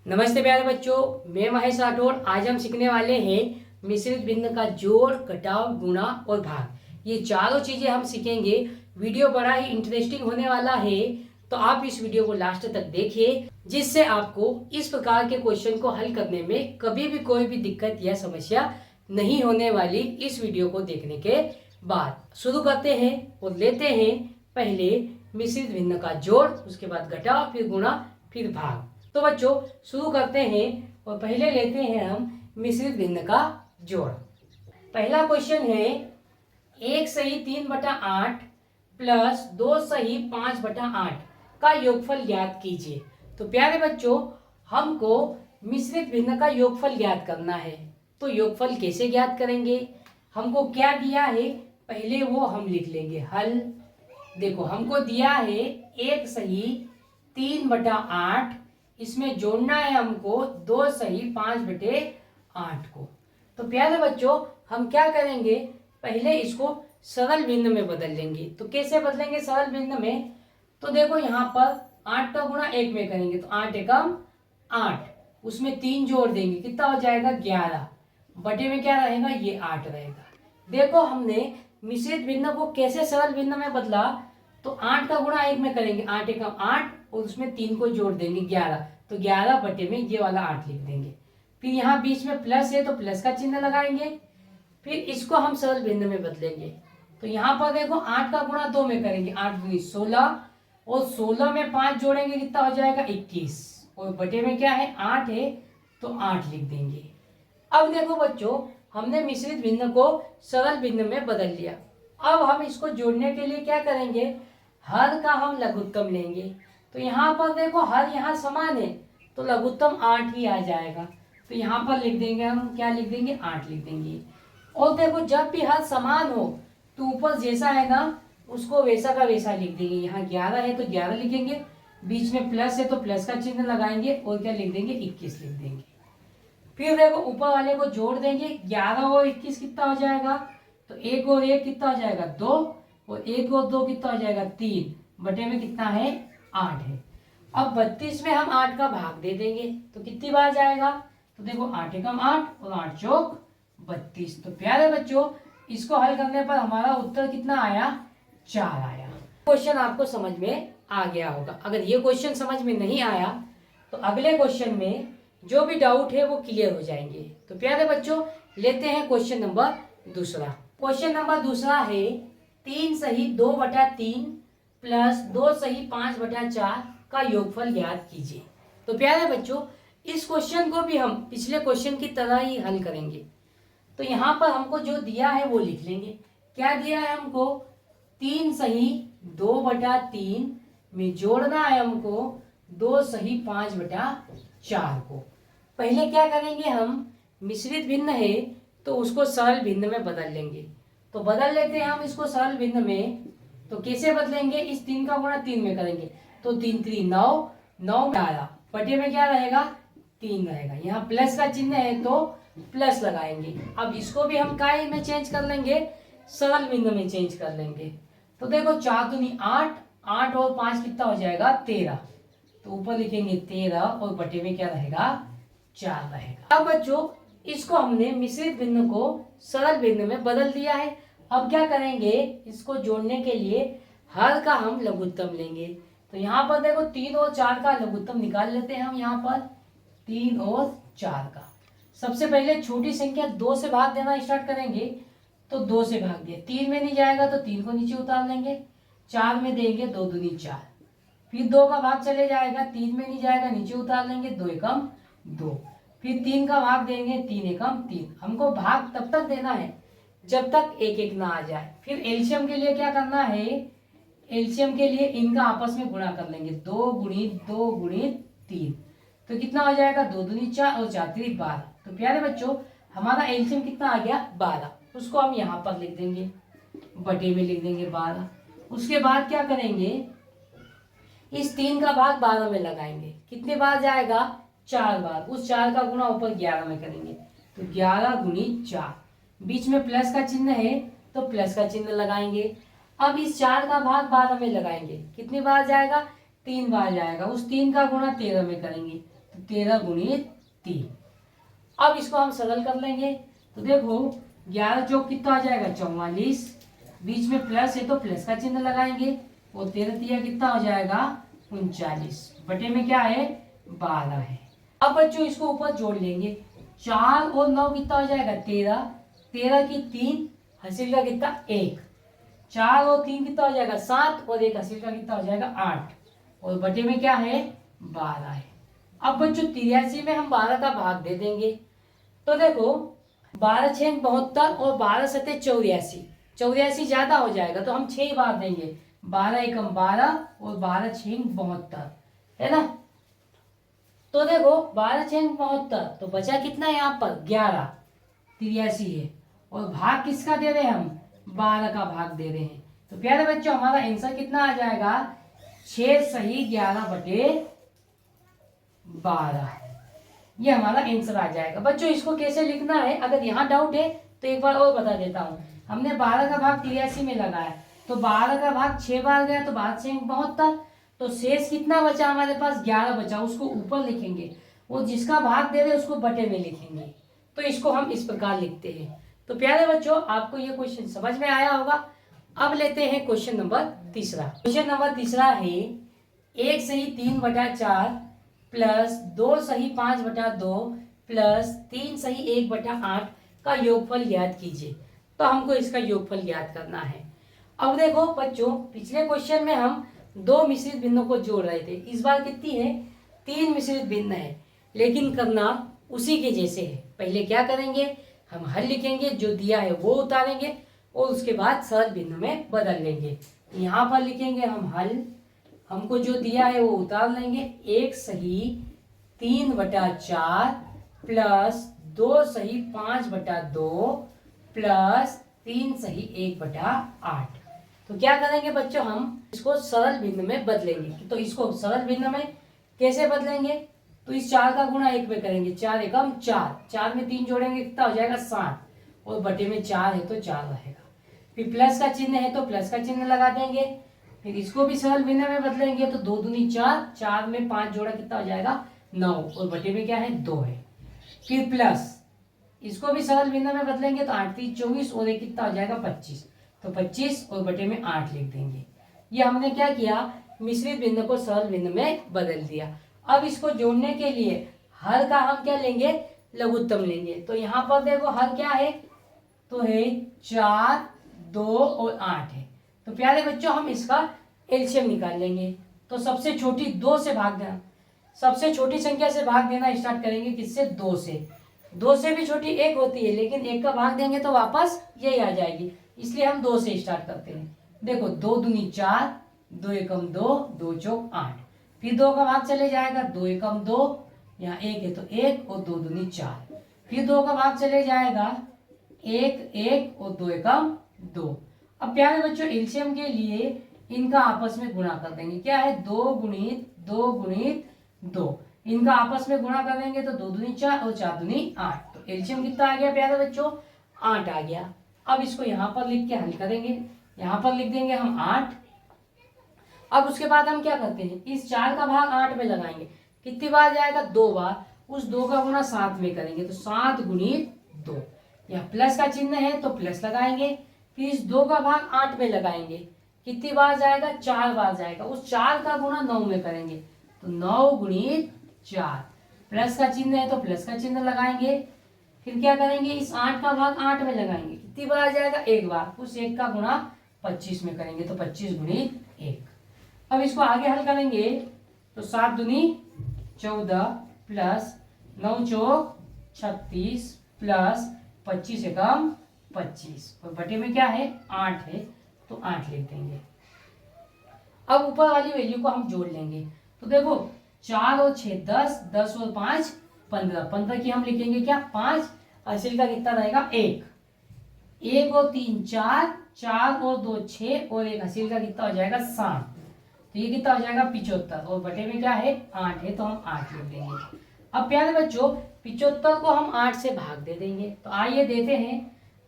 नमस्ते प्यारे बच्चों, मैं महेश राठौड़। आज हम सीखने वाले हैं मिश्रित भिन्न का जोड़, घटाव, गुणा और भाग। ये चारों चीजें हम सीखेंगे। वीडियो बड़ा ही इंटरेस्टिंग होने वाला है, तो आप इस वीडियो को लास्ट तक देखिए, जिससे आपको इस प्रकार के क्वेश्चन को हल करने में कभी भी कोई भी दिक्कत या समस्या नहीं होने वाली। इस वीडियो को देखने के बाद शुरू करते हैं और लेते हैं पहले मिश्रित भिन्न का जोड़, उसके बाद घटाव, फिर गुणा, फिर भाग। तो बच्चों शुरू करते हैं और पहले लेते हैं हम मिश्रित भिन्न का जोड़। पहला क्वेश्चन है 1 सही 3/8 प्लस 2 सही 5/8 का योगफल ज्ञात कीजिए। तो प्यारे बच्चों, हमको मिश्रित भिन्न का योगफल ज्ञात करना है। तो योगफल कैसे ज्ञात करेंगे? हमको क्या दिया है पहले वो हम लिख लेंगे। हल देखो, हमको दिया है 1 सही 3/8, इसमें जोड़ना है हमको 2 सही 5/8 को। तो प्यारे बच्चों, हम क्या करेंगे, पहले इसको सरल भिन्न में बदल लेंगे। तो कैसे बदलेंगे सरल भिन्न में? तो देखो यहाँ पर 8 का गुणा 1 में करेंगे तो 8 एकम 8, उसमें 3 जोड़ देंगे, कितना हो जाएगा 11, बटे में क्या रहेगा, ये 8 रहेगा। देखो हमने मिश्रित भिन्न को कैसे सरल भिन्न में बदला। तो 8 का गुणा 1 में करेंगे, 8 एकम 8, और उसमें 3 को जोड़ देंगे 11, तो 11 बटे में ये वाला 8 लिख देंगे। फिर यहाँ बीच में प्लस है तो प्लस का चिन्ह लगाएंगे। फिर इसको हम सरल भिन्न में बदलेंगे। तो यहाँ पर देखो 8 का गुणा 2 में करेंगे, 8 दूनी 16, और 16 में 5 जोड़ेंगे, कितना हो जाएगा 21, और बटे में क्या है 8 है, तो 8 लिख देंगे। अब देखो बच्चों, हमने मिश्रित भिन्न को सरल भिन्न में बदल लिया। अब हम इसको जोड़ने के लिए क्या करेंगे, हर का हम लघुत्तम लेंगे। तो यहाँ पर देखो हर यहाँ समान है, तो लघुत्तम 8 ही आ जाएगा। तो यहाँ पर लिख देंगे हम, क्या लिख देंगे, 8 लिख देंगे। और देखो जब भी हर समान हो तो ऊपर जैसा है ना उसको वैसा का वैसा लिख देंगे। यहाँ 11 है तो 11 लिखेंगे, बीच में प्लस है तो प्लस का चिन्ह लगाएंगे, और क्या लिख देंगे 21 लिख देंगे। फिर देखो ऊपर वाले को जोड़ देंगे, 11 और 21 कितना हो जाएगा, तो 1 और 1 कितना हो जाएगा 2, और 1 और 2 कितना हो जाएगा 3, बटे में कितना है 8 है। अब 32 में हम 8 का भाग दे देंगे तो कितनी बार जाएगा, तो देखो 8 एकम 8 और 8 चौक 32। तो प्यारे बच्चों, इसको हल करने पर हमारा उत्तर कितना आया, 4 आया। क्वेश्चन आपको समझ में आ गया होगा। अगर ये क्वेश्चन समझ में नहीं आया तो अगले क्वेश्चन में जो भी डाउट है वो क्लियर हो जाएंगे। तो प्यारे बच्चों, लेते हैं क्वेश्चन नंबर दूसरा। क्वेश्चन नंबर दूसरा है 3 सही 2/3 प्लस 2 सही 5/4 का योगफल ज्ञात कीजिए। तो प्यारे बच्चों, इस क्वेश्चन को भी हम पिछले क्वेश्चन की तरह ही हल करेंगे। तो यहाँ पर हमको जो दिया है वो लिख लेंगे। क्या दिया है हमको, 3 सही 2/3 में जोड़ना है हमको 2 सही 5/4 को। पहले क्या करेंगे, हम मिश्रित भिन्न है तो उसको सरल भिन्न में बदल लेंगे। तो बदल लेते हैं हम इसको सरल भिन्न में। तो कैसे बदलेंगे, इस 3 का गुणा 3 में करेंगे तो 3 3 9, 9 11, बटे में क्या रहेगा 3 रहेगा। यहाँ प्लस का चिन्ह है तो प्लस लगाएंगे। अब इसको भी हम काय में चेंज कर लेंगे, सरल भिन्न में चेंज कर लेंगे। तो देखो 4 दूनी 8, 8 और 5 कितना हो जाएगा 13, तो ऊपर लिखेंगे 13 और बटे में क्या रहेगा 4 रहेगा। अब बच्चों, इसको हमने मिश्रित भिन्न को सरल भिन्न में बदल दिया है। अब क्या करेंगे, इसको जोड़ने के लिए हर का हम लघुत्तम लेंगे। तो यहाँ पर देखो 3 और 4 का लघुत्तम निकाल लेते हैं हम। यहाँ पर 3 और 4 का सबसे पहले छोटी संख्या 2 से भाग देना स्टार्ट करेंगे। तो 2 से भाग दिया, 3 में नहीं जाएगा तो 3 को नीचे उतार लेंगे, 4 में देंगे 2 दूनी 4, फिर 2 का भाग चले जाएगा, 3 में नहीं जाएगा नीचे उतार लेंगे, 2 एकम 2, फिर 3 का भाग देंगे, 3 एकम 3। हमको भाग तब तक देना है जब तक 1 1 ना आ जाए। फिर एलसीएम के लिए क्या करना है, एलसीएम के लिए इनका आपस में गुणा कर लेंगे, 2 गुणित 2 गुणित 3, तो कितना हो जाएगा 2 दूनी 4 और 4 3 12। तो प्यारे बच्चों, हमारा एलसीएम कितना आ गया 12, उसको हम यहाँ पर लिख देंगे, बटे में लिख देंगे 12। उसके बाद क्या करेंगे, इस 3 का भाग 12 में लगाएंगे, कितने बार जाएगा 4 बार। उस 4 का गुणा ऊपर 11 में करेंगे तो 11 गुणित 4, बीच में प्लस का चिन्ह है तो प्लस का चिन्ह लगाएंगे। अब इस 4 का भाग 12 में लगाएंगे, कितनी बार जाएगा 3 बार जाएगा। उस 3 का गुणा 13 में करेंगे तो 13 गुणित 3। अब इसको हम सरल कर लेंगे। तो देखो 11 चौक कितना आ जाएगा 44, बीच में प्लस है तो प्लस का चिन्ह लगाएंगे, और 13 तिया कितना हो जाएगा 39, बटे में क्या है 12 है। अब बच्चों इसको ऊपर जोड़ लेंगे, 4 और 9 कितना हो जाएगा 13, 13 की 3, हासिल का कितना 1, 4 और 3 कितना हो जाएगा 7, और 1 हासिल का कितना हो जाएगा 8, और बटे में क्या है 12 है। अब बच्चों 83 में हम 12 का भाग दे देंगे। तो देखो 12 6 72 और 12 7 84, 84 ज्यादा हो जाएगा तो हम 6 बार देंगे, 12 एकम 12 और 12 6 72, है ना। तो देखो 12 6 72, तो बचा कितना है यहाँ पर 11, 83 है, और भाग किसका दे रहे हैं हम 12 का भाग दे रहे हैं। तो प्यारे बच्चों हमारा आंसर कितना आ जाएगा 6 सही 11 बटे 12, ये हमारा आंसर आ जाएगा। बच्चों इसको कैसे लिखना है, अगर यहाँ डाउट है तो एक बार और बता देता हूँ। हमने 12 का भाग 83 में लगाया, तो 12 का भाग 6 बार गया तो 12 6 72, तो शेष कितना बचा हमारे पास 11 बचा, उसको ऊपर लिखेंगे, वो जिसका भाग दे रहे उसको बटे में लिखेंगे। तो इसको हम इस प्रकार लिखते हैं। तो प्यारे बच्चों आपको ये क्वेश्चन समझ में आया होगा। अब लेते हैं क्वेश्चन नंबर तीसरा। क्वेश्चन नंबर तीसरा है 1 सही 3/4 प्लस 2 सही 5/2 प्लस 3 सही 1/8 का योगफल ज्ञात कीजिए। तो हमको इसका योगफल ज्ञात करना है। अब देखो बच्चों पिछले क्वेश्चन में हम 2 मिश्रित भिन्नों को जोड़ रहे थे, इस बार कितनी है 3 मिश्रित भिन्न है, लेकिन करना उसी के जैसे है। पहले क्या करेंगे हम हल लिखेंगे, जो दिया है वो उतारेंगे और उसके बाद सरल भिन्न में बदल लेंगे। यहाँ पर लिखेंगे हम हल, हमको जो दिया है वो उतार लेंगे, 1 सही 3/4 प्लस 2 सही 5/2 प्लस 3 सही 1/8। तो क्या करेंगे बच्चों हम इसको सरल भिन्न में बदलेंगे। तो इसको सरल भिन्न में कैसे बदलेंगे, तो इस 4 का गुणा 1 में करेंगे, 4 एकम 4, 4 में 3 जोड़ेंगे कितना हो जाएगा 7, और बटे में 4 है तो 4 रहेगा। फिर प्लस का चिन्ह है तो प्लस का चिन्ह लगा देंगे, फिर इसको भी सरल भिन्न में बदलेंगे तो 2 दूनी 4, 4 में 5 जोड़ा कितना हो जाएगा 9, और बटे में क्या है 2 है। फिर प्लस इसको भी सरल भिन्न में बदलेंगे तो 8 3 24, और एक कितना हो जाएगा 25, तो 25 और बटे में 8 लिख देंगे। ये हमने क्या किया मिश्रित भिन्न को सरल भिन्न में बदल दिया। अब इसको जोड़ने के लिए हर का हम क्या लेंगे लघुत्तम लेंगे। तो यहाँ पर देखो हर क्या है, तो है 4 2 और 8 है। तो प्यारे बच्चों हम इसका एलसीएम निकाल लेंगे। तो सबसे छोटी 2 से भाग देना, सबसे छोटी संख्या से भाग देना स्टार्ट करेंगे, किससे 2 से। 2 से भी छोटी 1 होती है, लेकिन 1 का भाग देंगे तो वापस यही आ जाएगी, इसलिए हम 2 से स्टार्ट करते हैं। देखो 2 दूनी 4, 2 एकम 2, 2 चौक 8, फिर 2 का भाग चले जाएगा 2 एकम 2, यहाँ 1 है तो 1 और 2 दूनी 4, फिर 2 का भाग चले जाएगा 1 1 और 2 एकम 2। अब प्यारे बच्चों एलसीएम के लिए इनका आपस में गुणा कर देंगे, क्या है 2 गुणित 2 गुणित 2, इनका आपस में गुणा कर देंगे तो 2 दूनी 4 और 4 दूनी 8। तो एलसीएम कितना आ गया प्यारे बच्चों 8 आ गया। अब इसको यहाँ पर लिख के हल करेंगे, यहाँ पर लिख देंगे हम 8। अब उसके बाद हम क्या करते हैं इस 4 का भाग 8 में लगाएंगे, कितनी बार जाएगा 2 बार, उस 2 का गुणा 7 में करेंगे तो 7 गुणित 2, यहाँ प्लस का चिन्ह है तो प्लस लगाएंगे, फिर इस 2 का भाग 8 में लगाएंगे, कितनी बार जाएगा 4 बार जाएगा, उस 4 का गुणा 9 में करेंगे तो 9 गुणित 4, प्लस का चिन्ह है तो प्लस का चिन्ह लगाएंगे, फिर क्या करेंगे इस 8 का भाग 8 में लगाएंगे, कितनी बार जाएगा 1 बार, उस 1 का गुणा 25 में करेंगे तो 25 गुणित 1। अब इसको आगे हल करेंगे तो 7 दूनी 14 प्लस 9 चौक 36 प्लस 25 एकम 25, और बटे में क्या है 8 है तो 8 लिख देंगे। अब ऊपर वाली वैल्यू को हम जोड़ लेंगे। तो देखो 4 और 6 10, 10 और 5 15, 15 की हम लिखेंगे क्या 5, हासिल का कितना रहेगा 1, 1 और 3 4, 4 और 2 6, और 1 हासिल का कितना हो जाएगा 7, तो ये कितना हो जाएगा 75, और बटे में क्या है 8 है तो हम 8 लिख देंगे। अब प्यारे बच्चों 75 को हम 8 से भाग दे देंगे, तो आइए देते हैं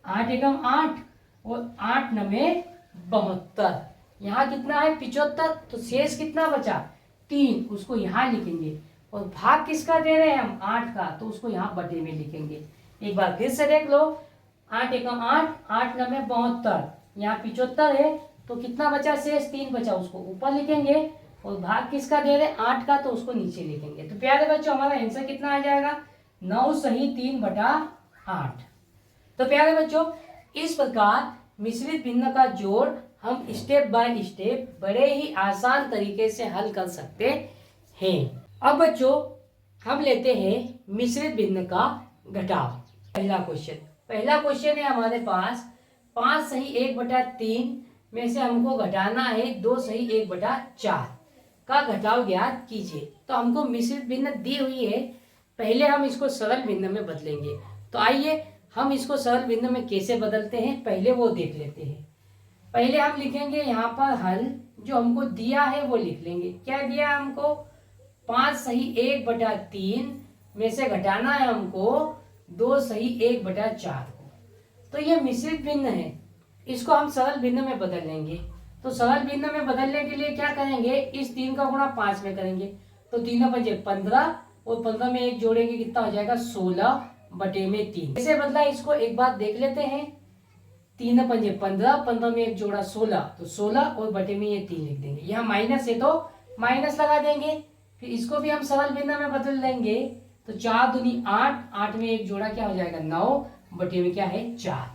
8 एकम 8 और 8 नवे 72, यहाँ कितना है 75, तो शेष कितना बचा 3, उसको यहाँ लिखेंगे, और भाग किसका दे रहे हैं हम 8 का, तो उसको यहाँ बटे में लिखेंगे। एक बार फिर से देख लो, 8 एकम 8, 8 नवे 72, यहाँ 75 है, तो कितना बचा शेष 3 बचा, उसको ऊपर लिखेंगे। और भाग किसका दे रहे हैं 8 का, तो उसको नीचे लिखेंगे। तो प्यारे बच्चों हमारा आंसर कितना आ जाएगा 9 सही 3/8। तो प्यारे बच्चों इस प्रकार मिश्रित भिन्न का जोड़ हम स्टेप बाय स्टेप बड़े ही आसान तरीके से हल कर सकते हैं। अब बच्चों हम लेते हैं मिश्रित भिन्न का घटाव। पहला क्वेश्चन है हमारे पास 5 सही 1/3 में से हमको घटाना है 2 सही 1/4 का घटाव ज्ञात कीजिए। तो हमको मिश्रित भिन्न दी हुई है, पहले हम इसको सरल भिन्न में बदलेंगे। तो आइए हम इसको सरल भिन्न में कैसे बदलते हैं पहले वो देख लेते हैं। पहले हम लिखेंगे यहाँ पर हल, जो हमको दिया है वो लिख लेंगे। क्या दिया है हमको 5 सही 1/3 में से घटाना है हमको 2 सही 1/4 को। तो ये मिश्रित भिन्न है, इसको हम सरल भिन्न में बदल लेंगे। तो सरल भिन्न में बदलने के लिए क्या करेंगे, इस 3 का गुणा 5 में करेंगे। तो 3 पंजे 15 और 15 में 1 जोड़ेंगे, कितना हो जाएगा 16/3। कैसे बदला इसको एक बार देख लेते हैं। 3 पंजे 15, 15 में 1 जोड़ा 16, तो 16 और बटे में ये 3 लिख देंगे। यहाँ माइनस है तो माइनस लगा देंगे। फिर इसको भी हम सरल भिन्न में बदल लेंगे। तो 4 दूनी 8, 8 में 1 जोड़ा क्या हो जाएगा 9, बटे में क्या है 4।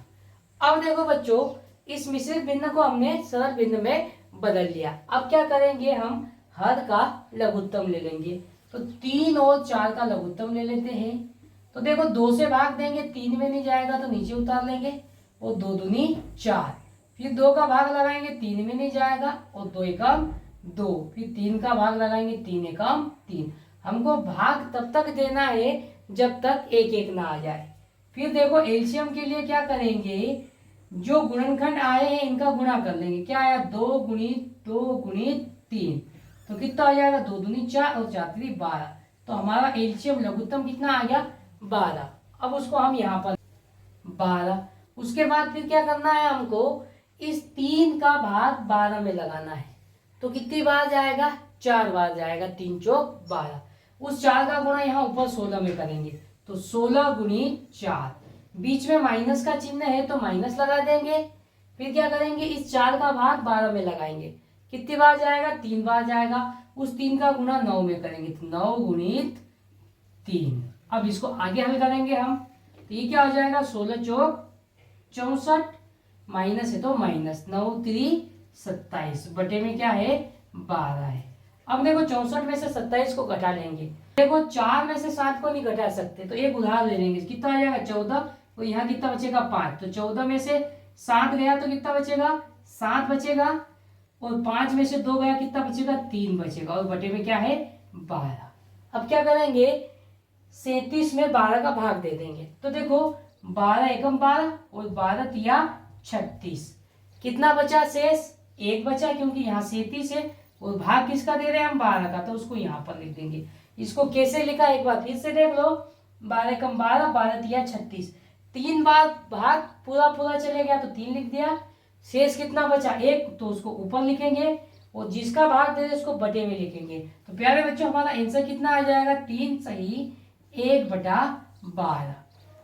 अब देखो बच्चों इस मिश्रित भिन्न को हमने सरल भिन्न में बदल लिया। अब क्या करेंगे, हम हर का लघुत्तम ले लेंगे। तो 3 और 4 का लघुत्तम ले लेते हैं। तो देखो 2 से भाग देंगे, 3 में नहीं जाएगा तो नीचे उतार लेंगे, और 2 दूनी 4। फिर 2 का भाग लगाएंगे, 3 में नहीं जाएगा, और 2 एकम 2। फिर 3 का भाग लगाएंगे, 3 एकम 3। हमको भाग तब तक देना है जब तक 1 1 ना आ जाए। फिर देखो एलसीएम के लिए क्या करेंगे, जो गुणनखंड आए हैं इनका गुणा कर लेंगे। क्या आया 2 गुणित 2 गुणित 3, तो कितना आ जाएगा 2 दूनी 4 और 4 3 12। तो हमारा एलसीएम लघुत्तम कितना आ गया 12। अब उसको हम यहाँ पर 12। उसके बाद फिर क्या करना है हमको, इस 3 का भाग 12 में लगाना है। तो कितनी बार जाएगा 4 बार जाएगा, 3 चौक 12। उस 4 का गुणा यहाँ ऊपर 16 में करेंगे। तो 16 गुणित 4, बीच में माइनस का चिन्ह है तो माइनस लगा देंगे। फिर क्या करेंगे, इस 4 का भाग 12 में लगाएंगे। कितनी बार जाएगा 3 बार जाएगा। उस 3 का गुणा 9 में करेंगे, तो 9 गुणित 3। अब इसको आगे हल करेंगे हम। तो ये क्या हो जाएगा 16 चौक 64, माइनस है तो माइनस, 9 3 27, बटे में क्या है 12 है। अब देखो 64 में से 27 को घटा लेंगे। देखो 4 में से 7 को नहीं घटा सकते, तो एक उधार ले लेंगे। कितना आ जाएगा 14, और यहाँ कितना बचेगा 5। तो 14 में से 7 गया तो कितना बचेगा 7 बचेगा, और 5 में से 2 गया कितना बचेगा 3 बचेगा, और बटे में क्या है 12। अब क्या करेंगे, 37 में 12 का भाग दे देंगे। तो देखो 12 एकम 12 और 12 तिया 36, कितना बचा शेष 1 बचा, क्योंकि यहाँ 37 है और भाग किसका दे रहे हैं हम 12 का, तो उसको यहाँ पर लिख देंगे। इसको कैसे लिखा एक बार फिर से देख लो, 12 एकम 12, 12 तिया 36, 3 बार भाग पूरा पूरा चले गया तो 3 लिख दिया। शेष कितना बचा 1, तो उसको ऊपर लिखेंगे, और जिसका भाग दे रहे उसको बटे में लिखेंगे। तो प्यारे बच्चों हमारा आंसर कितना आ जाएगा 3 सही 1/12।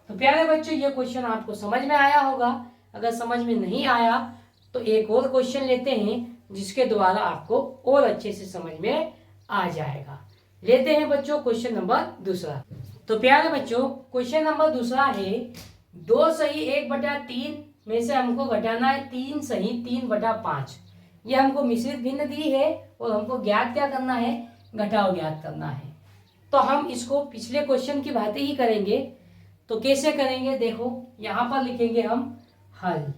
तो प्यारे बच्चों ये क्वेश्चन आपको समझ में आया होगा। अगर समझ में नहीं आया तो एक और क्वेश्चन लेते हैं जिसके द्वारा आपको और अच्छे से समझ में आ जाएगा। लेते हैं बच्चों क्वेश्चन नंबर दूसरा। तो प्यारे बच्चों क्वेश्चन नंबर दूसरा है 2 सही 1/3 में से हमको घटाना है 3 सही 3/5। ये हमको मिश्रित भिन्न दी है और हमको ज्ञात क्या करना है, घटाव ज्ञात करना है। तो हम इसको पिछले क्वेश्चन की भांति ही करेंगे। तो कैसे करेंगे, देखो यहाँ पर लिखेंगे हम हल।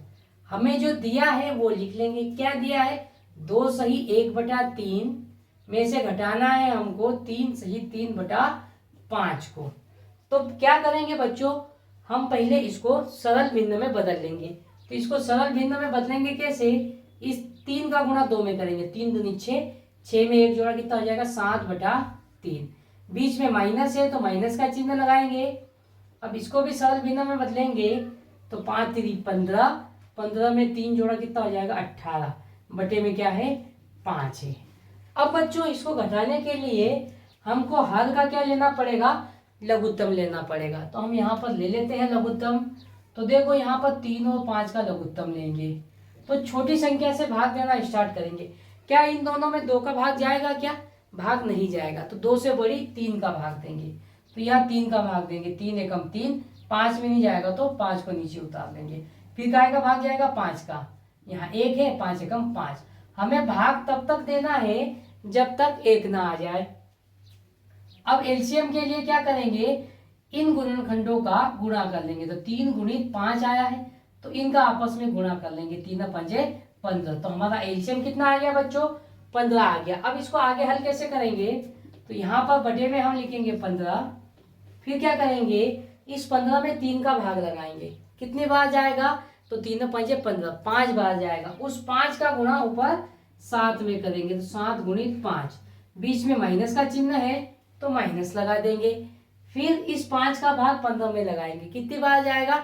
हमें जो दिया है वो लिख लेंगे। क्या दिया है 2 सही 1/3 में से घटाना है हमको 3 सही 3/5 को। तो क्या करेंगे बच्चों, हम पहले इसको सरल भिन्न में बदल लेंगे। तो इसको सरल भिन्न में बदलेंगे कैसे, इस 3 का गुणा 2 में करेंगे, 3 दूनी 6, 6 में 1 जोड़ा कितना हो जाएगा 7/3। बीच में माइनस है तो माइनस का चिन्ह लगाएंगे। अब इसको भी सरल भिन्न में बदलेंगे, तो 5 3 15, 15 में 3 जोड़ा कितना हो जाएगा 18, बटे में क्या है 5 है। अब बच्चों इसको घटाने के लिए हमको हर का क्या लेना पड़ेगा, लघुत्तम लेना पड़ेगा। तो हम यहाँ पर ले लेते हैं लघुत्तम। तो देखो यहाँ पर 3 और 5 का लघुत्तम लेंगे। तो छोटी संख्या से भाग देना स्टार्ट करेंगे। क्या इन दोनों में 2 का भाग जाएगा, क्या भाग नहीं जाएगा। तो 2 से बड़ी 3 का भाग देंगे। तो यहाँ 3 का भाग देंगे, 3 एकम 3, 5 में नहीं जाएगा तो 5 को नीचे उतार देंगे। फिर काय का भाग जाएगा, 5 का, यहाँ 1 है, 5 एकम 5। हमें भाग तब तक देना है जब तक 1 ना आ जाए। अब एलसीएम के लिए क्या करेंगे, इन गुणनखंडों का गुणा कर लेंगे। तो 3 गुणित 5 आया है, तो इनका आपस में गुणा कर लेंगे। 3 पंजे 15। तो हमारा एलसीएम कितना आ गया बच्चों, 15 आ गया। अब इसको आगे हल कैसे करेंगे, तो यहाँ पर बटे में हम लिखेंगे 15। फिर क्या करेंगे, इस 15 में 3 का भाग लगाएंगे। कितनी बार जाएगा, तो 3 पंजे 15, 5 बार जाएगा। उस 5 का गुणा ऊपर 7 में करेंगे। तो 7 गुणित 5, बीच में माइनस का चिन्ह है तो माइनस लगा देंगे। फिर इस 5 का भाग 15 में लगाएंगे। कितनी बार जाएगा,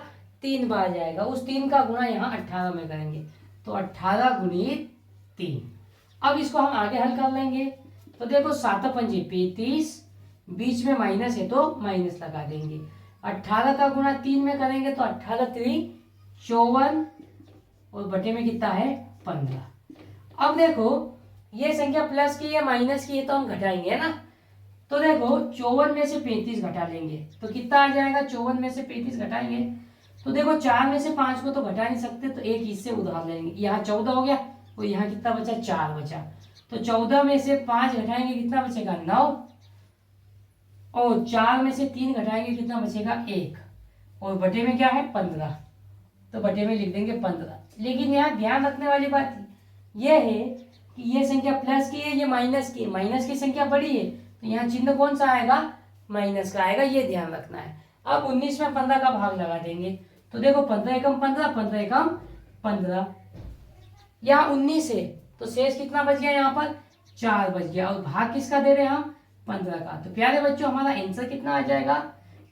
3 बार जाएगा। उस 3 का गुणा यहाँ 18 में करेंगे। तो 18 गुणित 3। अब इसको हम आगे हल कर लेंगे। तो देखो 7 पंजे 35, बीच में माइनस है तो माइनस लगा देंगे। 18 का गुणा 3 में करेंगे तो 18 3 54, और बटे में कितना है 15। अब देखो ये संख्या प्लस की है माइनस की है तो हम घटाएंगे, है ना। तो देखो 54 में से 35 घटा लेंगे तो कितना आ जाएगा, 54 में से 35 घटाएंगे तो देखो 4 में से 5 को तो घटा नहीं सकते, तो एक इससे उधार लेंगे। यहाँ 14 हो गया और यहाँ कितना बचा, 4 बचा। तो 14 में से 5 घटाएंगे कितना बचेगा, 9, और 4 में से 3 घटाएंगे कितना बचेगा, 1, और बटे में क्या है 15। तो बटे में लिख देंगे 15। लेकिन यहाँ ध्यान रखने वाली बात यह है कि ये संख्या प्लस की है, ये माइनस की है। माइनस की संख्या बड़ी है तो यहाँ चिन्ह कौन सा आएगा, माइनस का आएगा, ये ध्यान रखना है। अब 19 में 15 का भाग लगा देंगे। तो देखो 15 एकम 15, 15 एकम 15, यहाँ 19 है तो शेष कितना बच गया, यहाँ पर 4 बच गया। और भाग किसका दे रहे हैं हम, 15 का। तो प्यारे बच्चों हमारा आंसर कितना आ जाएगा,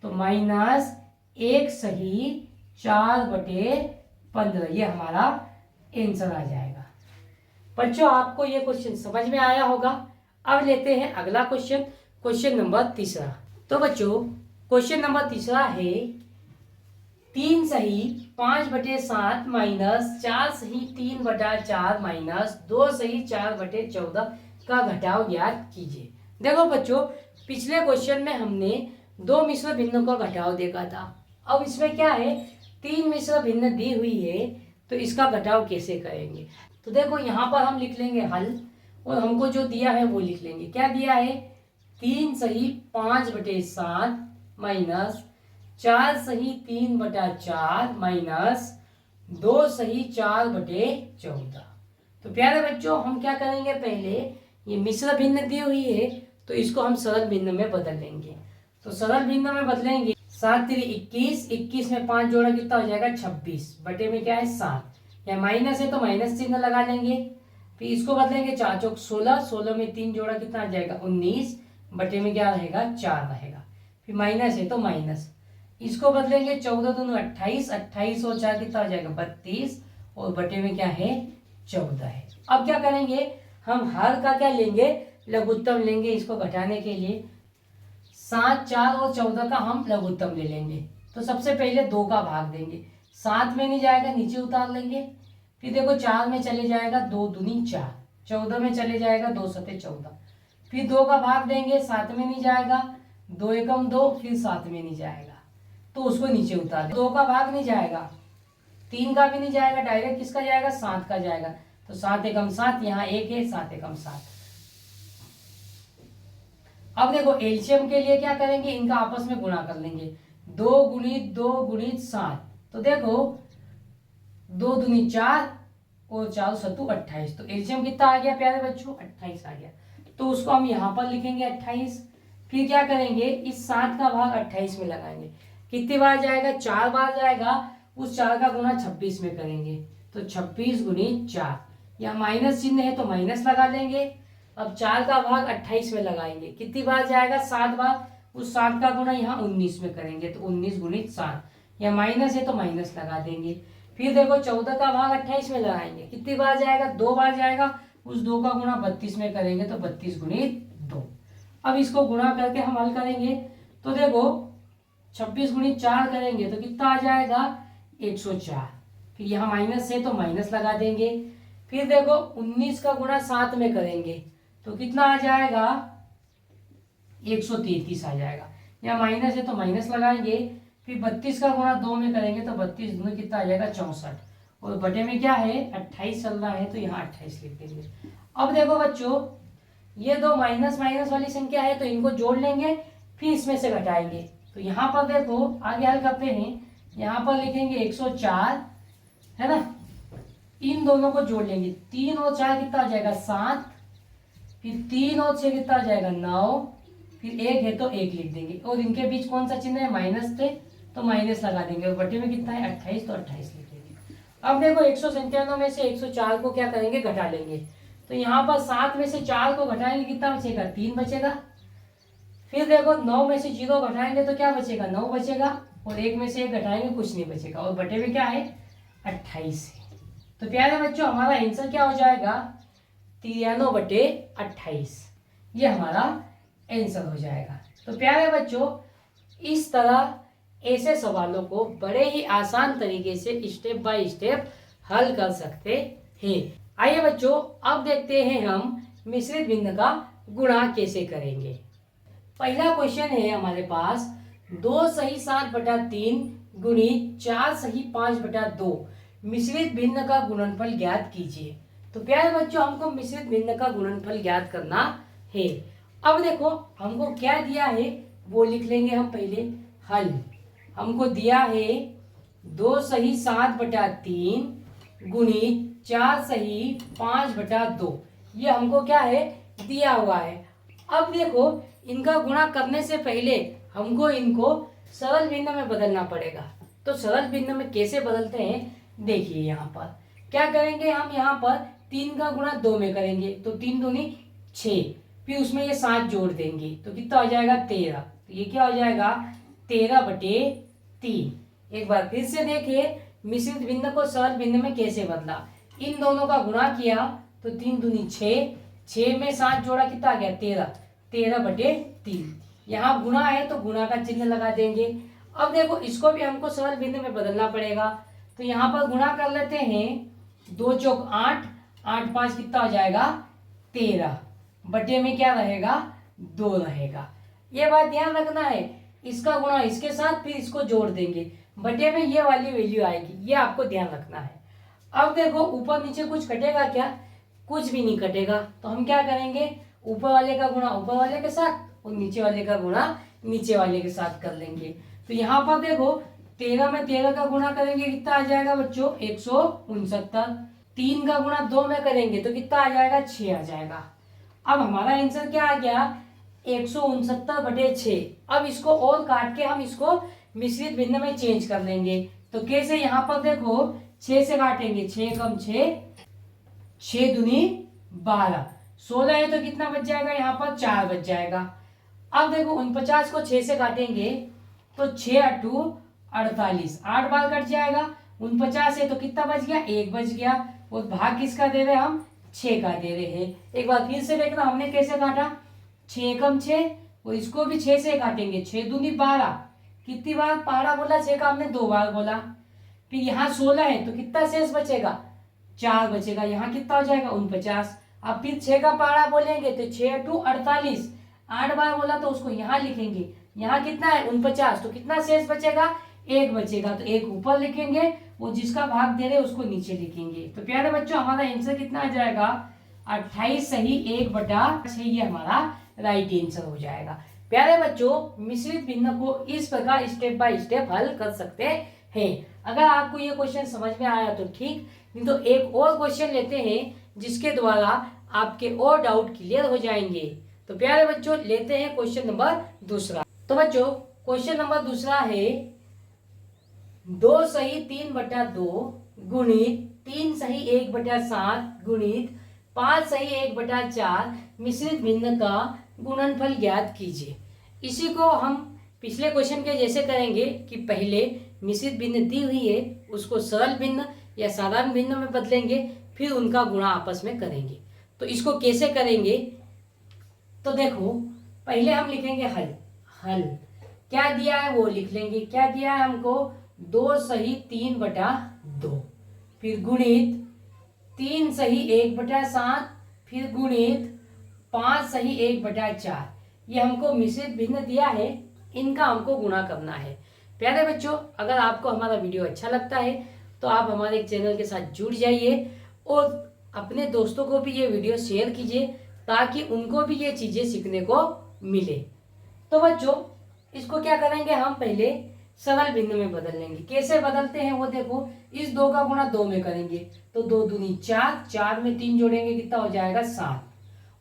तो -1 सही 4/15, ये हमारा आंसर आ जाएगा। बच्चों आपको ये क्वेश्चन समझ में आया होगा। अब लेते हैं अगला क्वेश्चन, क्वेश्चन नंबर 3। तो बच्चों क्वेश्चन नंबर 3 है 3 सही 5/7 माइनस 4 सही 3/4 माइनस 2 सही 4/14 का घटाव ज्ञात कीजिए। देखो बच्चों पिछले क्वेश्चन में हमने 2 मिश्र भिन्नों का घटाव देखा था। अब इसमें क्या है, 3 मिश्र भिन्न दी हुई है तो इसका घटाव कैसे करेंगे। तो देखो यहाँ पर हम लिख लेंगे हल, और हमको जो दिया है वो लिख लेंगे। क्या दिया है, 3 सही 5/7 माइनस 4 सही 3/4 माइनस 2 सही 4/14। तो प्यारे बच्चों हम क्या करेंगे, पहले ये मिश्र भिन्न दी हुई है तो इसको हम सरल भिन्न में बदल लेंगे। तो सरल भिन्न में बदलेंगे, 7 3 21, 21 में 5 जोड़ा कितना हो जाएगा 26, बटे में क्या है 7, या माइनस है तो माइनस चिन्ह लगा लेंगे। फिर इसको बदलेंगे 4 चौक 16, 16 में 3 जोड़ा कितना आ जाएगा 19, बटे में क्या रहेगा 4 रहेगा। फिर माइनस है तो माइनस, इसको बदलेंगे 14 दूनी 28, 28 और 4 कितना हो जाएगा 32, और बटे में क्या है 14 है। अब क्या करेंगे, हम हर का क्या लेंगे, लघुत्तम लेंगे। इसको घटाने के लिए 7, 4 और 14 का हम लघुत्तम ले लेंगे। तो सबसे पहले 2 का भाग देंगे, 7 में नहीं जाएगा नीचे उतार लेंगे। फिर देखो 4 में चले जाएगा 2 दूनी 4, 14 में चले जाएगा 2 सते 14। फिर 2 का भाग देंगे, 7 में नहीं जाएगा, 2 एकम 2, फिर 7 में नहीं जाएगा तो उसको नीचे उतार दें। 2 का भाग नहीं जाएगा, 3 का भी नहीं जाएगा, डायरेक्ट किसका जाएगा 7 का जाएगा। तो 7 एकम 7, यहाँ 1 है, 7 एकम 7। अब देखो एलसीएम के लिए क्या करेंगे, इनका आपस में गुणा कर लेंगे। 2 गुणित 2 गुणित 7, तो देखो 2 दूनी 4 और 4 सत्तू 28। तो एलसीएम कितना आ गया प्यारे बच्चों, 28 आ गया। तो उसको हम यहाँ पर लिखेंगे 28। फिर क्या करेंगे, इस 7 का भाग 28 में लगाएंगे। कितनी बार जाएगा, 4 बार जाएगा। उस 4 का गुणा 26 में करेंगे। तो 26 गुणित 4, यहाँ माइनस चिन्ह है तो माइनस लगा लेंगे। अब 4 का भाग 28 में लगाएंगे। कितनी बार जाएगा, 7 बार। उस 7 का गुणा यहाँ 19 में करेंगे। तो 19 गुणित 7, यहाँ माइनस है तो माइनस लगा देंगे। फिर देखो 14 का भाग 28 में लगाएंगे। कितनी बार जाएगा, 2 बार जाएगा। उस 2 का गुणा 32 में करेंगे। तो 32 गुणित 2। अब इसको गुणा करके हम हल करेंगे। तो देखो 26 गुणित 4 करेंगे तो कितना आ जाएगा 104। फिर यहाँ माइनस है तो माइनस लगा देंगे। फिर देखो 19 का गुणा 7 में करेंगे तो कितना आ जाएगा 133 आ जाएगा। यहाँ माइनस है तो माइनस लगाएंगे। फिर 32 का गुणा 2 में करेंगे तो 32 दूनी कितना आ जाएगा 64, और बटे में क्या है 28 चल रहा है तो यहाँ 28 लिख देंगे। अब देखो बच्चों ये दो माइनस माइनस वाली संख्या है तो इनको जोड़ लेंगे, फिर इसमें से घटाएंगे। तो यहाँ पर देखो आगे हल करते हैं, यहाँ पर लिखेंगे 104 है ना, इन दोनों को जोड़ लेंगे। 3 और 4 कितना आ जाएगा 7, फिर 3 और 6 कितना आ जाएगा 9, फिर 1 है तो 1 लिख देंगे, और इनके बीच कौन सा चिन्ह है माइनस थे तो माइनस लगा देंगे, और बटे में कितना है 28 तो 28 लिख देंगे। अब देखो 197 में से 104 को क्या करेंगे घटा लेंगे। तो यहाँ पर 7 में से 4 को घटाएंगे कितना बचेगा 3 बचेगा। फिर देखो 9 में से 0 घटाएंगे तो क्या बचेगा 9 बचेगा, और 1 में से 1 घटाएंगे कुछ नहीं बचेगा, और बटे में क्या है 28 है। तो प्यारे बच्चों हमारा आंसर क्या हो जाएगा 93/28, ये हमारा आंसर हो जाएगा। तो प्यारे बच्चों इस तरह ऐसे सवालों को बड़े ही आसान तरीके से स्टेप बाय स्टेप हल कर सकते हैं। आइए बच्चों अब देखते हैं हम मिश्रित भिन्न का गुणा कैसे करेंगे। पहला क्वेश्चन है हमारे पास 2 सही 7/3 गुणित 4 सही 5/2 मिश्रित भिन्न का गुणनफल ज्ञात कीजिए। तो प्यारे बच्चों हमको मिश्रित भिन्न का गुणनफल ज्ञात करना है। अब देखो हमको क्या दिया है वो लिख लेंगे हम पहले। हल हमको दिया है 2 सही 7/3 गुणित 4 सही 5/2, ये हमको क्या है दिया हुआ है। अब देखो इनका गुणा करने से पहले हमको इनको सरल भिन्न में बदलना पड़ेगा। तो सरल भिन्न में कैसे बदलते हैं देखिए, यहाँ पर क्या करेंगे हम, यहाँ पर 3 का गुणा 2 में करेंगे तो 3 दूनी 6, फिर उसमें ये 7 जोड़ देंगे तो कितना हो जाएगा 13। तो ये क्या हो जाएगा 13/3। एक बार फिर से देखिए मिश्रित भिन्न को सरल भिन्न में कैसे बदला। इन दोनों का गुणा किया तो 3 दूनी 6, 6 में 7 जोड़ा कितना आ गया 13, 13/3। यहाँ गुणा है तो गुणा का चिन्ह लगा देंगे। अब देखो इसको भी हमको सरल भिन्न में बदलना पड़ेगा। तो यहाँ पर गुणा कर लेते हैं, 2 चौक 8, 8 5 कितना हो जाएगा 13, बटे में क्या रहेगा 2 रहेगा। ये बात ध्यान रखना है, इसका गुणा इसके साथ फिर इसको जोड़ देंगे, बटे में ये वाली वैल्यू आएगी, ये आपको ध्यान रखना है। अब देखो ऊपर नीचे कुछ कटेगा क्या, कुछ भी नहीं कटेगा। तो हम क्या करेंगे ऊपर वाले का गुणा ऊपर वाले के साथ और नीचे वाले का गुणा नीचे वाले के साथ कर लेंगे। तो यहाँ पर देखो 13 में 13 का गुणा करेंगे कितना आ जाएगा बच्चों 169। 3 का गुणा 2 में करेंगे तो कितना आ जाएगा 6 आ जाएगा। अब हमारा आंसर क्या आ गया 169/6। अब इसको और काट के हम इसको मिश्रित भिन्न में चेंज कर लेंगे। तो कैसे, यहाँ पर देखो 6 से काटेंगे, 6 कम 6, 6 दूनी 12, 16 है तो कितना बच जाएगा यहाँ पर 4 बच जाएगा। अब देखो 49 को 6 से काटेंगे तो 6 8 48, 8 बार कट जाएगा। 49 है तो कितना बच गया 1 बच गया, और भाग किसका दे रहे हैं हम 6 का दे रहे हैं। एक बार फिर से देखना हमने कैसे काटा, 6 कम 6, और इसको भी 6 से काटेंगे, 6 दूनी 12, कितनी बार पहाड़ा बोला 6 का हमने 2 बार बोला। फिर यहाँ 16 है तो कितना शेष बचेगा 4 बचेगा, यहाँ कितना हो जाएगा 49। अब फिर 6 का पहाड़ा बोलेंगे तो 6 8 48, 8 बार बोला तो उसको यहाँ लिखेंगे, यहाँ कितना है 49, तो कितना शेष बचेगा 1 बचेगा, तो 1 ऊपर लिखेंगे, वो जिसका भाग दे रहे उसको नीचे लिखेंगे। तो प्यारे बच्चों हमारा आंसर कितना आ जाएगा 28 सही 1/6, ये हमारा राइट आंसर हो जाएगा। प्यारे बच्चों मिश्रित भिन्न को इस प्रकार स्टेप बाय स्टेप हल कर सकते हैं। अगर आपको ये क्वेश्चन समझ में आया तो ठीक, नहीं तो एक और क्वेश्चन लेते हैं जिसके द्वारा आपके और डाउट क्लियर हो जाएंगे। तो प्यारे बच्चों लेते हैं क्वेश्चन नंबर दूसरा। तो बच्चों क्वेश्चन नंबर दूसरा है 2 सही 3/2 गुणित 3 सही 1/7 गुणित 5 सही 1/4 मिश्रित भिन्न का गुणनफल ज्ञात कीजिए। इसी को हम पिछले क्वेश्चन के जैसे करेंगे कि पहले मिश्रित भिन्न दी हुई है उसको सरल भिन्न या साधारण भिन्न में बदलेंगे, फिर उनका गुणा आपस में करेंगे। तो इसको कैसे करेंगे, तो देखो पहले हम लिखेंगे हल। हल क्या दिया है वो लिख लेंगे। क्या दिया है हमको, 2 सही 3/2, फिर गुणित 3 सही 1/7, फिर गुणित 5 सही 1/4। ये हमको मिश्रित भिन्न दिया है, इनका हमको गुणा करना है। प्यारे बच्चों, अगर आपको हमारा वीडियो अच्छा लगता है तो आप हमारे चैनल के साथ जुड़ जाइए और अपने दोस्तों को भी ये वीडियो शेयर कीजिए ताकि उनको भी ये चीज़ें सीखने को मिले। तो बच्चों, इसको क्या करेंगे, हम पहले सरल भिन्न में बदल लेंगे। कैसे बदलते हैं वो देखो। इस 2 का गुणा 2 में करेंगे तो 2 दूनी 4, 4 में 3 जोड़ेंगे कितना हो जाएगा 7,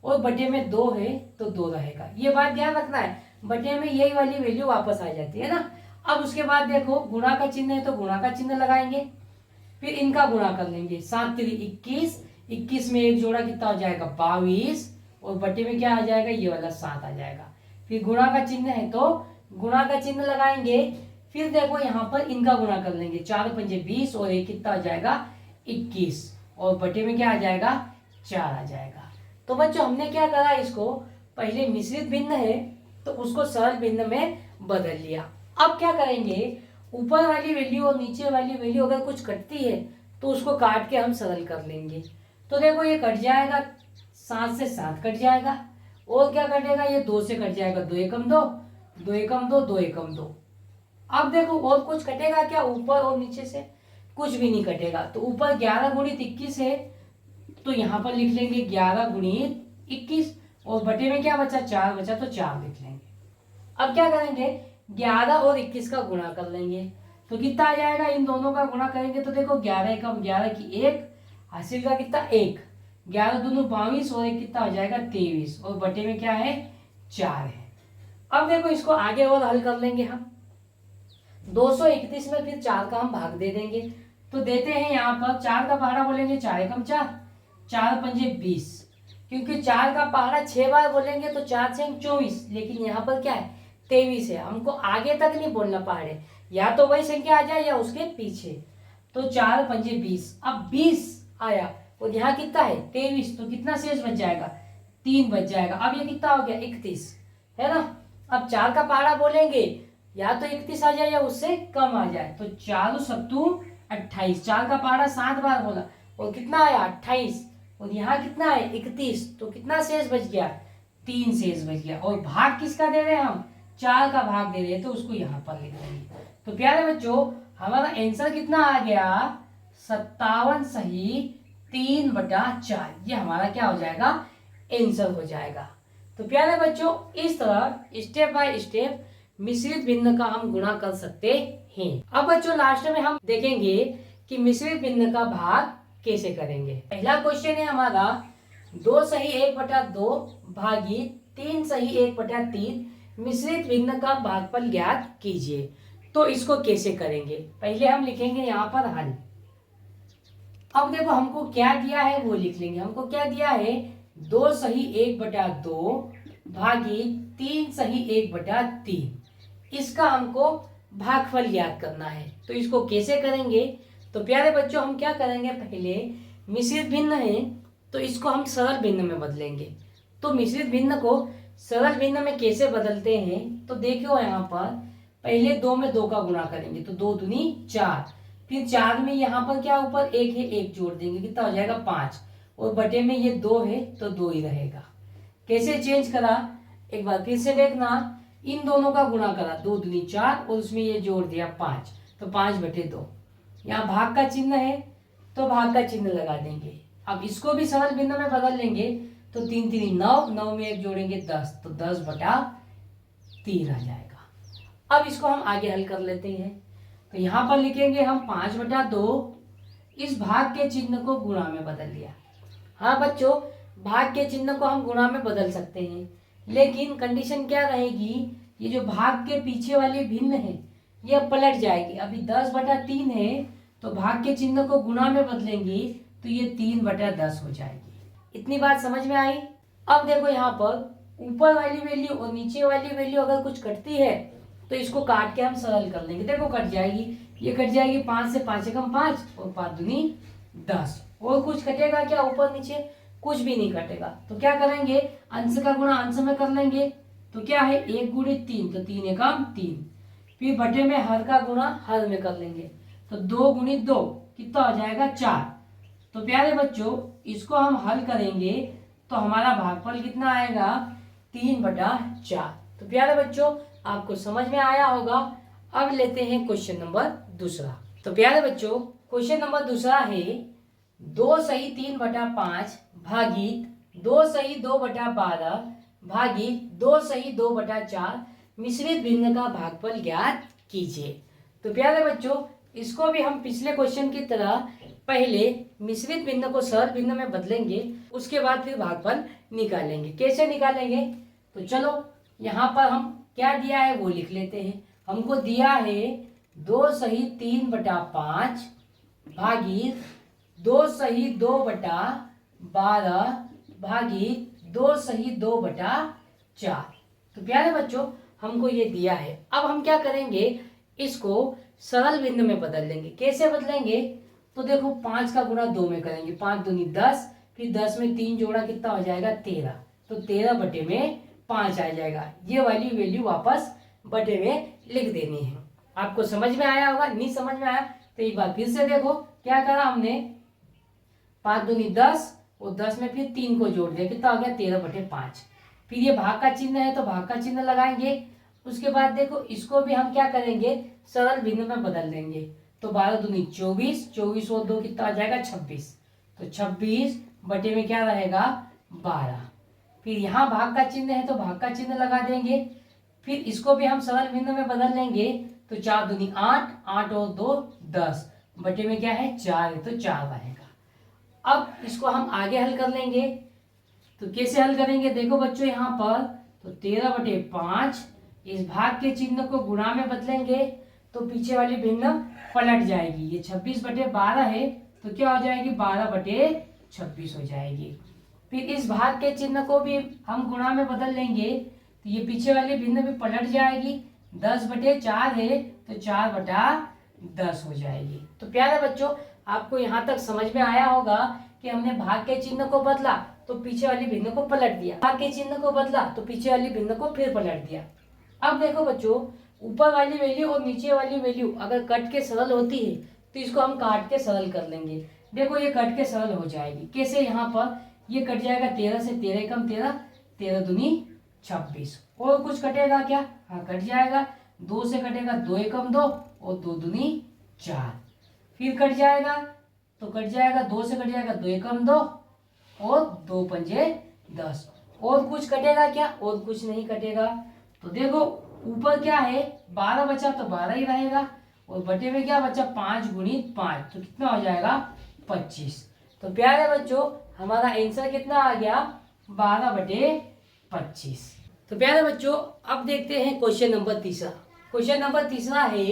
और बटे में 2 है तो 2 रहेगा। ये बात ध्यान रखना है, बटे में यही वाली वैल्यू वापस आ जाती है ना। अब उसके बाद देखो गुणा का चिन्ह है तो गुणा का चिन्ह लगाएंगे, फिर इनका गुणा कर लेंगे। 7 3 21, 21 में 1 जोड़ा कितना हो जाएगा 22, और बटे में क्या आ जाएगा ये वाला 7 आ जाएगा। फिर गुणा का चिन्ह है तो गुणा का चिन्ह लगाएंगे, फिर देखो यहाँ पर इनका गुणा कर लेंगे। 4 पंजे 20 और 1 कितना आ जाएगा 21, और बटे में क्या आ जाएगा 4 आ जाएगा। तो बच्चों हमने क्या करा, इसको पहले मिश्रित भिन्न है तो उसको सरल भिन्न में बदल लिया। अब क्या करेंगे, ऊपर वाली वैल्यू और नीचे वाली वैल्यू अगर कुछ कटती है तो उसको काट के हम सरल कर लेंगे। तो देखो ये कट जाएगा, 7 से 7 कट जाएगा, और क्या कटेगा, ये 2 से कट जाएगा, 2 एकम 2, 2 एकम 2, 2 एकम 2। अब देखो और कुछ कटेगा क्या, ऊपर और नीचे से कुछ भी नहीं कटेगा। तो ऊपर 11 गुणित 21 है तो यहाँ पर लिख लेंगे 11 गुणित 21, और बटे में क्या बचा 4 बचा तो 4 लिख लेंगे। अब क्या करेंगे, 11 और 21 का गुणा कर लेंगे तो कितना आ जाएगा, इन दोनों का गुणा करेंगे तो देखो 11 एकम 11 की 1, हासिल का कितना 1, 11 दूनी 22 और 1 कितना हो जाएगा 23, और बटे में क्या है 4 है। अब देखो इसको आगे और हल कर लेंगे हम। 231 में फिर 4 का हम भाग दे देंगे तो देते हैं यहाँ पर 4 का पहाड़ा बोलेंगे 4 एकम 4, 4 पंजे 20, क्योंकि 4 का पहाड़ा 6 बार बोलेंगे तो 4 से 24, लेकिन यहाँ पर क्या है 23 है, हमको आगे तक नहीं बोलना पहाड़े, या तो वही संख्या आ जाए या उसके पीछे। तो 4 पंजे 20, अब 20 आया और यहाँ कितना है 23, तो कितना शेष बच जाएगा 3 बच जाएगा। अब ये कितना हो गया 31 है ना। अब 4 का पहाड़ा बोलेंगे या तो 31 आ जाए या उससे कम आ जाए, तो 4 सत्तू 28, 4 का पहाड़ा 7 बार बोला और कितना आया 28, और यहाँ कितना है 31, तो कितना शेष बच गया 3 शेष बच गया। और भाग किसका दे रहे हैं हम, 4 का भाग दे रहे हैं तो उसको यहाँ पर लिख देंगे। तो प्यारे बच्चों हमारा आंसर कितना आ गया 57 सही 3/4, ये हमारा क्या हो जाएगा आंसर हो जाएगा। तो प्यारे बच्चों इस तरह स्टेप बाय स्टेप मिश्रित भिन्न का हम गुणा कर सकते हैं। अब बच्चों लास्ट में हम देखेंगे कि मिश्रित भिन्न का भाग कैसे करेंगे। पहला क्वेश्चन है हमारा 2 सही 1/2 भागी 3 सही 1/3 मिश्रित भिन्न का भागफल ज्ञात कीजिए। तो इसको कैसे करेंगे, पहले हम लिखेंगे यहाँ पर हल। अब देखो हमको क्या दिया है वो लिख लेंगे। हमको क्या दिया है 2 सही 1/2 भागी 3 सही 1/3, इसका हमको भागफल ज्ञात करना है। तो इसको कैसे करेंगे, तो प्यारे बच्चों हम क्या करेंगे, पहले मिश्रित भिन्न है तो इसको हम सरल भिन्न में बदलेंगे। तो मिश्रित भिन्न को सरल भिन्न में कैसे बदलते हैं, तो देखो यहाँ पर पहले 2 में 2 का गुणा करेंगे तो 2 दूनी 4, फिर 4 में यहाँ पर क्या ऊपर 1 है 1 जोड़ देंगे कितना हो जाएगा 5, और बटे में ये 2 है तो 2 ही रहेगा। कैसे चेंज करा एक बार फिर से देखना, इन दोनों का गुणा करा 2 दूनी 4 और उसमें ये जोड़ दिया 5, तो 5/2। यहाँ भाग का चिन्ह है तो भाग का चिन्ह लगा देंगे। अब इसको भी सरल भिन्न में बदल लेंगे तो 3 3 9, 9 में 1 जोड़ेंगे 10, तो 10/3 आ जाएगा। अब इसको हम आगे हल कर लेते हैं। तो यहाँ पर लिखेंगे हम 5/2, इस भाग के चिन्ह को गुणा में बदल लिया। हाँ बच्चों भाग के चिन्ह को हम गुणा में बदल सकते हैं, लेकिन कंडीशन क्या रहेगी, ये जो भाग के पीछे वाली भिन्न है ये पलट जाएगी। अभी 10/3 है तो भाग के चिन्ह को गुणा में बदलेंगे तो ये 3/10 हो जाएगी। इतनी बात समझ में आई। अब देखो यहाँ पर ऊपर वाली वैल्यू और नीचे वाली वैल्यू अगर कुछ कटती है तो इसको काट के हम सरल कर लेंगे। देखो कट जाएगी, ये कट जाएगी 5 से 5 एकम 5 और 5 दूनी 10, और कुछ कटेगा क्या ऊपर नीचे, कुछ भी नहीं कटेगा। तो क्या करेंगे अंश का गुणा अंश में कर लेंगे तो क्या है 1 × 3, तो 3 एकम 3। फिर बटे में हर का गुणा हर में कर लेंगे, तो 2 × 2 कितना हो जाएगा 4। तो प्यारे बच्चों इसको हम हल करेंगे तो हमारा भागफल कितना आएगा 3/4। तो प्यारे बच्चों आपको समझ में आया होगा। अब लेते हैं क्वेश्चन नंबर दूसरा। तो प्यारे बच्चों क्वेश्चन नंबर दूसरा है 2 सही 3/5 भागित 2 सही 2/12 भागित 2 सही 2/4 मिश्रित भिन्न का भागफल ज्ञात कीजिए। तो प्यारे बच्चों इसको भी हम पिछले क्वेश्चन की तरह पहले मिश्रित भिन्न को सरल भिन्न में बदलेंगे, उसके बाद फिर भागफल निकालेंगे। कैसे निकालेंगे तो चलो यहाँ पर हम क्या दिया है वो लिख लेते हैं। हमको दिया है 2 सही 3/5 भागित 2 सही 2/12 भागित 2 सही 2/4। तो प्यारे बच्चों हमको ये दिया है। अब हम क्या करेंगे इसको सरल भिन्न में बदल देंगे। कैसे बदलेंगे तो देखो 5 का गुणा 2 में करेंगे, 5 दूनी 10, फिर 10 में 3 जोड़ा कितना हो जाएगा 13, तो 13/5 आ जाएगा। ये वाली वैल्यू वापस बटे में लिख देनी है। आपको समझ में आया होगा। नहीं समझ में आया तो एक बार फिर से देखो क्या करा हमने, 5 दूनी 10 और 10 में फिर 3 को जोड़ दिया, कितना हो गया 13/5। फिर ये भाग का चिन्ह है तो भाग का चिन्ह लगाएंगे। उसके बाद देखो इसको भी हम क्या करेंगे सरल भिन्न में बदल देंगे। तो 12 दूनी 24, 24 और 2 कितना आ जाएगा 26, तो 26 बटे में क्या रहेगा 12। फिर यहाँ भाग का चिन्ह है तो भाग का चिन्ह लगा देंगे। फिर इसको भी हम सरल भिन्न में बदल लेंगे, तो 4 दूनी 8, 8 और 2 10 बटे में क्या है 4 है, तो 4 रहेगा। अब इसको हम आगे हल कर लेंगे। तो कैसे हल करेंगे देखो बच्चों यहाँ पर, तो 13/5 इस भाग के चिन्ह को गुणा में बदलेंगे तो पीछे वाली भिन्न पलट जाएगी। ये 26/12 है तो क्या हो जाएगी 12/26 हो जाएगी। फिर इस भाग के चिन्ह को भी हम गुणा में बदल लेंगे तो ये पीछे वाली भिन्न भी पलट जाएगी। 10/4 है तो 4/10 हो जाएगी। तो प्यारे बच्चों आपको यहाँ तक समझ में आया होगा कि हमने भाग के चिन्ह को बदला तो पीछे वाली भिन्न को पलट दिया, भाग के चिन्ह को बदला तो पीछे वाली भिन्न को फिर पलट दिया। अब देखो बच्चों ऊपर वाली वैल्यू और नीचे वाली वैल्यू अगर कट के सरल होती है तो इसको हम काट के सरल कर लेंगे। देखो ये कट के सरल हो जाएगी। कैसे, यहाँ पर ये कट जाएगा 13 से 13 कम 13, 13 दूनी 26। और कुछ कटेगा क्या, हाँ कट जाएगा। 2 से कटेगा 2 एकम 2 और 2 दूनी 4। फिर कट जाएगा तो कट जाएगा 2 से कट जाएगा 2 एकम 2 और 2 पंजे 10। और कुछ कटेगा क्या, और कुछ नहीं कटेगा। तो देखो ऊपर क्या है 12 बचा तो 12 ही रहेगा और बटे में क्या बचा 5 × 5 तो कितना हो जाएगा 25। तो प्यारे बच्चों हमारा आंसर कितना आ गया 12/25। तो प्यारे बच्चों अब देखते हैं क्वेश्चन नंबर तीसरा। क्वेश्चन नंबर तीसरा है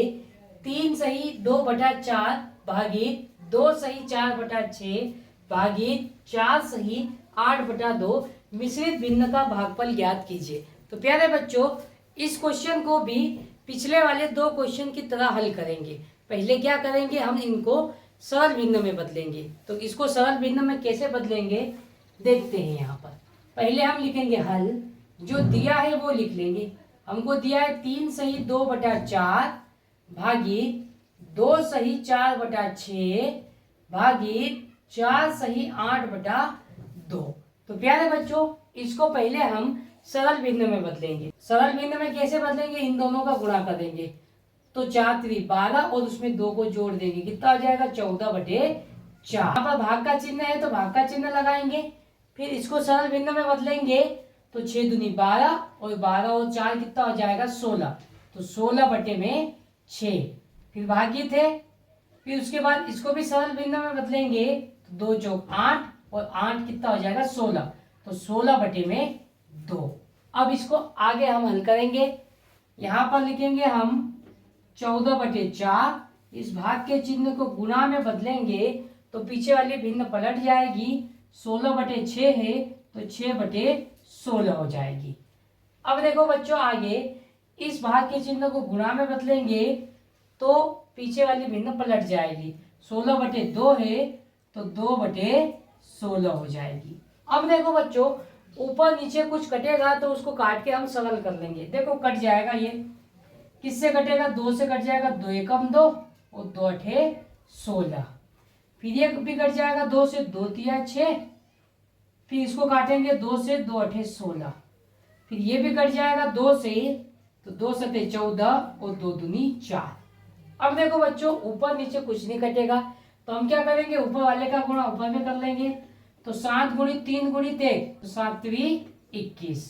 3 सही 2/4 भागित 2 सही 4/6 भागित 4 सही 8/2 मिश्रित भिन्न का भागफल ज्ञात कीजिए। तो प्यारे बच्चों इस क्वेश्चन को भी पिछले वाले 2 क्वेश्चन की तरह हल करेंगे। पहले क्या करेंगे हम इनको सरल भिन्न में बदलेंगे। तो इसको सरल भिन्न में कैसे बदलेंगे देखते हैं। यहाँ पर पहले हम लिखेंगे हल, जो दिया है वो लिख लेंगे। हमको दिया है 3 सही 2/4 भागित 2 सही 4/6 भागित 4 सही 8/2। तो प्यारे बच्चों इसको पहले हम सरल भिन्न में बदलेंगे। सरल भिन्न में कैसे बदलेंगे, इन दोनों का गुणा करेंगे तो 4 × 12 और उसमें 2 को जोड़ देंगे, कितना हो जाएगा 14/4। यहाँ पर भाग का चिन्ह है तो भाग का चिन्ह लगाएंगे। फिर इसको सरल भिन्न में बदलेंगे तो 6 दूनी 12 और 12 और 4 कितना हो जाएगा 16, तो 16/6। फिर भागित है। फिर उसके बाद इसको भी सरल भिन्न में बदलेंगे तो 2 चौक 8 और 8 कितना हो जाएगा 16, तो 16/2। अब इसको आगे हम हल करेंगे। यहाँ पर लिखेंगे हम 14/4। इस भाग के चिन्ह को गुणा में बदलेंगे तो पीछे वाली भिन्न पलट जाएगी। 16/6 है तो 6/16 हो जाएगी। अब देखो बच्चों आगे इस भाग के चिन्ह को गुणा में बदलेंगे तो पीछे वाली भिन्न पलट जाएगी। 16/2 है तो 2/16 हो जाएगी। अब देखो बच्चों ऊपर नीचे कुछ कटेगा तो उसको काट के हम सरल कर लेंगे। देखो कट जाएगा, ये किससे कटेगा, 2 से कट जाएगा, 2 एकम 2 और 2 अठे 16। फिर ये भी कट जाएगा 2 से, 2 तिया 6, फिर इसको काटेंगे 2 से, 2 अठे 16। फिर ये भी कट जाएगा 2 से, तो 2 सते 14 और 2 दूनी 4। अब देखो बच्चों ऊपर नीचे कुछ नहीं कटेगा, तो हम क्या करेंगे, ऊपर वाले का गुणा ऊपर में कर लेंगे। तो 7 गुणी 3 गुणी 1, तो 7 3 21।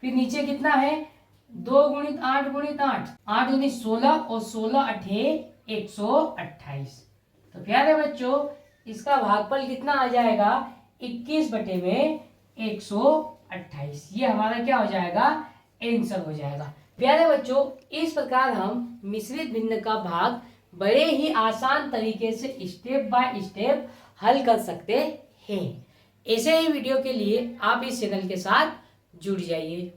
फिर नीचे कितना है, 2 गुणित 8 गुणित 8, 8 दूनी 16 और 16 अठे 128। तो प्यारे बच्चों इसका भागफल कितना आ जाएगा, 21 बटे में 128। ये हमारा क्या हो जाएगा, आंसर हो जाएगा। प्यारे बच्चों इस प्रकार हम मिश्रित भिन्न का भाग बड़े ही आसान तरीके से स्टेप बाय स्टेप हल कर सकते हैं। ऐसे ही वीडियो के लिए आप इस चैनल के साथ जुड़ जाइए।